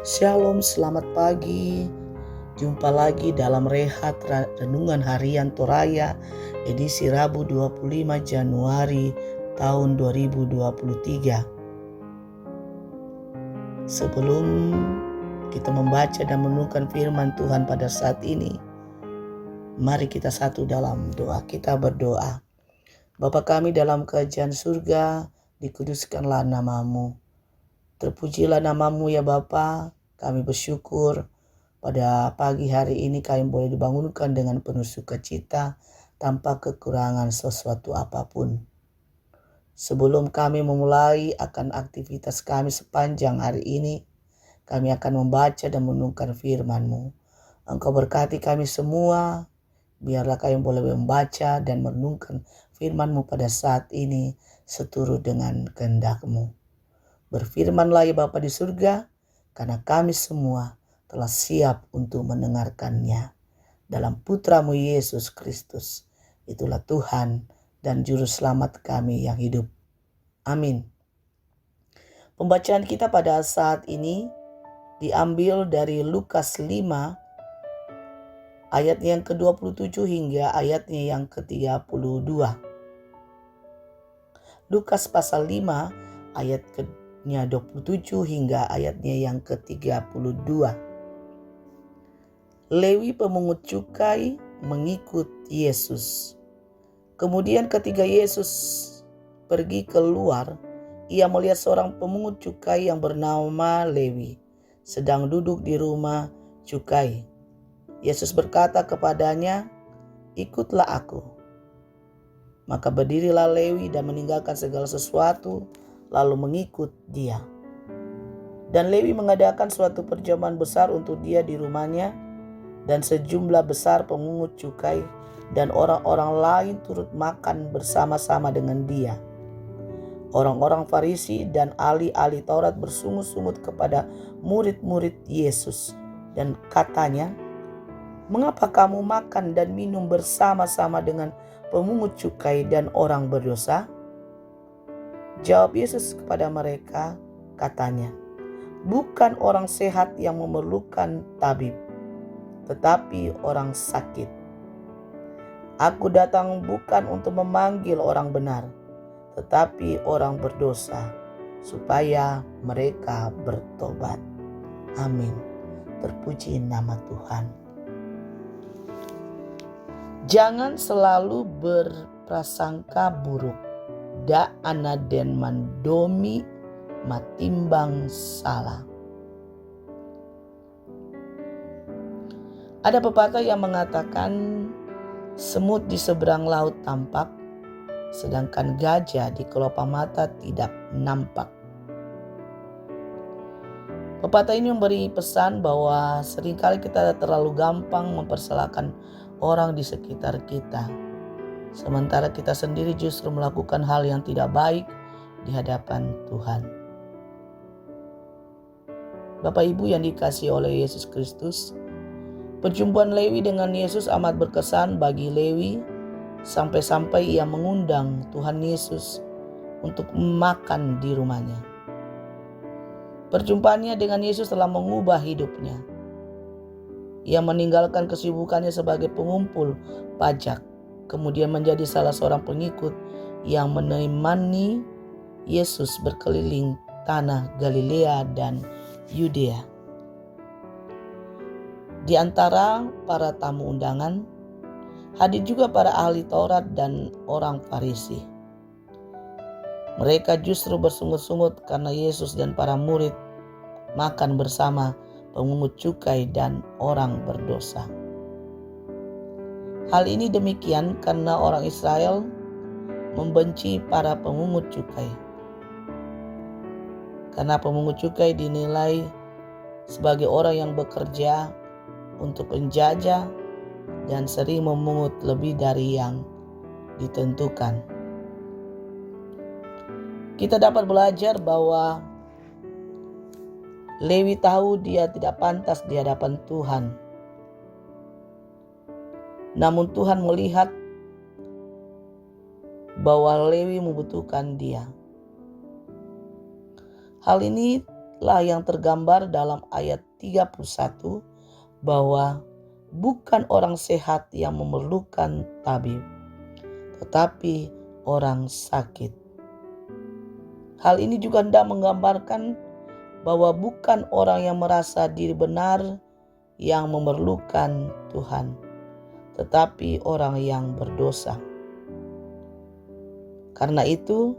Shalom, selamat pagi. Jumpa lagi dalam Rehat Renungan Harian Toraya edisi Rabu 25 Januari tahun 2023. Sebelum kita membaca dan merenungkan firman Tuhan pada saat ini, mari kita satu dalam doa. Kita berdoa. Bapa kami dalam kerajaan surga, dikuduskanlah nama-Mu. Terpujilah nama-Mu ya Bapa. Kami bersyukur pada pagi hari ini kami boleh dibangunkan dengan penuh sukacita tanpa kekurangan sesuatu apapun. Sebelum kami memulai akan aktivitas kami sepanjang hari ini, kami akan membaca dan merenungkan firman-Mu. Engkau berkati kami semua, biarlah kami boleh membaca dan merenungkan firman-Mu pada saat ini seturut dengan kehendak-Mu. Berfirmanlah ya Bapa di surga, karena kami semua telah siap untuk mendengarkannya. Dalam Putra-Mu Yesus Kristus, itulah Tuhan dan Juru Selamat kami yang hidup. Amin. Pembacaan kita pada saat ini diambil dari Lukas 5, ayat yang ke-27 hingga ayatnya yang ke-32. Lukas pasal 5, ayat ke-27 hingga ayatnya yang ke-32. Lewi pemungut cukai mengikut Yesus. Kemudian ketika Yesus pergi keluar, ia melihat seorang pemungut cukai yang bernama Lewi sedang duduk di rumah cukai. Yesus berkata kepadanya, "Ikutlah aku." Maka berdirilah Lewi dan meninggalkan segala sesuatu, lalu mengikut dia. Dan Lewi mengadakan suatu perjamuan besar untuk dia di rumahnya, dan sejumlah besar pemungut cukai dan orang-orang lain turut makan bersama-sama dengan dia. Orang-orang Farisi dan ahli-ahli Taurat bersungut-sungut kepada murid-murid Yesus dan katanya, "Mengapa kamu makan dan minum bersama-sama dengan pemungut cukai dan orang berdosa?" Jawab Yesus kepada mereka, katanya, "Bukan orang sehat yang memerlukan tabib, tetapi orang sakit. Aku datang bukan untuk memanggil orang benar, tetapi orang berdosa, supaya mereka bertobat." Amin. Terpuji nama Tuhan. Jangan selalu berprasangka buruk. Da ana den mandomi matimbang salah. Ada pepatah yang mengatakan semut di seberang laut tampak, sedangkan gajah di kelopak mata tidak nampak. Pepatah ini memberi pesan bahwa seringkali kita terlalu gampang mempersalahkan orang di sekitar kita, sementara kita sendiri justru melakukan hal yang tidak baik di hadapan Tuhan. Bapak Ibu yang dikasihi oleh Yesus Kristus, perjumpaan Lewi dengan Yesus amat berkesan bagi Lewi sampai-sampai ia mengundang Tuhan Yesus untuk makan di rumahnya. Perjumpaannya dengan Yesus telah mengubah hidupnya. Ia meninggalkan kesibukannya sebagai pengumpul pajak, kemudian menjadi salah seorang pengikut yang menemani Yesus berkeliling tanah Galilea dan Yudea. Di antara para tamu undangan, hadir juga para ahli Taurat dan orang Farisi. Mereka justru bersungut-sungut karena Yesus dan para murid makan bersama pemungut cukai dan orang berdosa. Hal ini demikian karena orang Israel membenci para pemungut cukai. Karena pemungut cukai dinilai sebagai orang yang bekerja untuk penjajah dan sering memungut lebih dari yang ditentukan. Kita dapat belajar bahwa Lewi tahu dia tidak pantas di hadapan Tuhan. Namun Tuhan melihat bahwa Lewi membutuhkan dia. Hal ini Inilah yang tergambar dalam ayat 31 bahwa bukan orang sehat yang memerlukan tabib, tetapi orang sakit. Hal ini juga hendak menggambarkan bahwa bukan orang yang merasa diri benar yang memerlukan Tuhan, tetapi orang yang berdosa. Karena itu,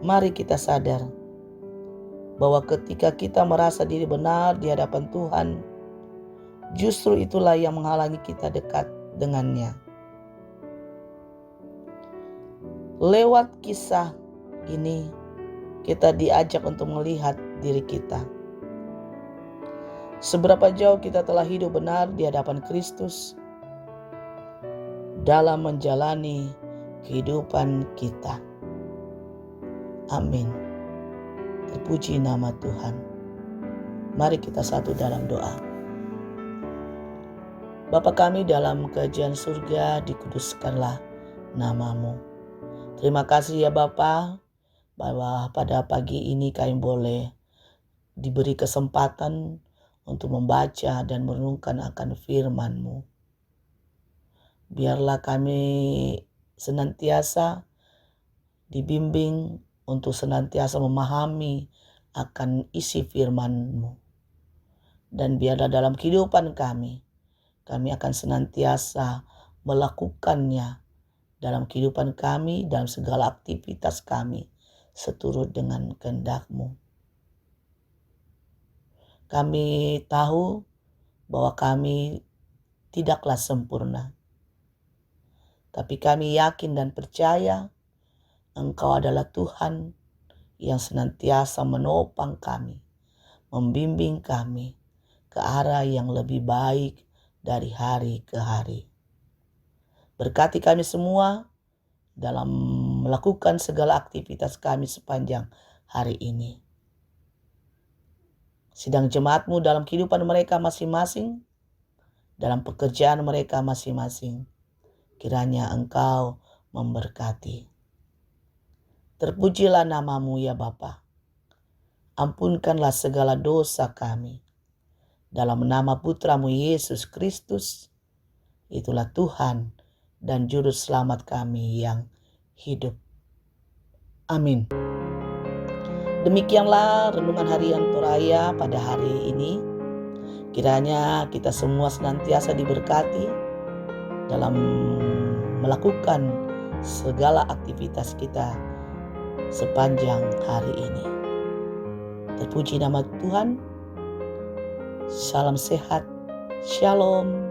mari kita sadar bahwa ketika kita merasa diri benar di hadapan Tuhan, justru itulah yang menghalangi kita dekat dengannya. Lewat kisah ini, kita diajak untuk melihat diri kita. Seberapa jauh kita telah hidup benar di hadapan Kristus dalam menjalani kehidupan kita. Amin. Terpuji nama Tuhan. Mari kita satu dalam doa. Bapa kami dalam kerajaan surga, dikuduskanlah nama-Mu. Terima kasih ya Bapa, bahwa pada pagi ini kami boleh diberi kesempatan untuk membaca dan merenungkan akan firman-Mu. Biarlah kami senantiasa dibimbing untuk senantiasa memahami akan isi firman-Mu. Dan biarlah dalam kehidupan kami akan senantiasa melakukannya dalam kehidupan kami, dalam segala aktivitas kami, seturut dengan kehendak-Mu. Kami tahu bahwa kami tidaklah sempurna, tapi kami yakin dan percaya Engkau adalah Tuhan yang senantiasa menopang kami, membimbing kami ke arah yang lebih baik dari hari ke hari. Berkati kami semua dalam melakukan segala aktivitas kami sepanjang hari ini. Sidang jemaat-Mu dalam kehidupan mereka masing-masing, dalam pekerjaan mereka masing-masing, kiranya Engkau memberkati. Terpujilah nama-Mu ya Bapa. Ampunkanlah segala dosa kami. Dalam nama Putra-Mu Yesus Kristus, itulah Tuhan dan Juru Selamat kami yang hidup. Amin. Demikianlah renungan harian Toraya pada hari ini. Kiranya kita semua senantiasa diberkati dalam melakukan segala aktivitas kita sepanjang hari ini. Terpuji nama Tuhan. Salam sehat. Shalom.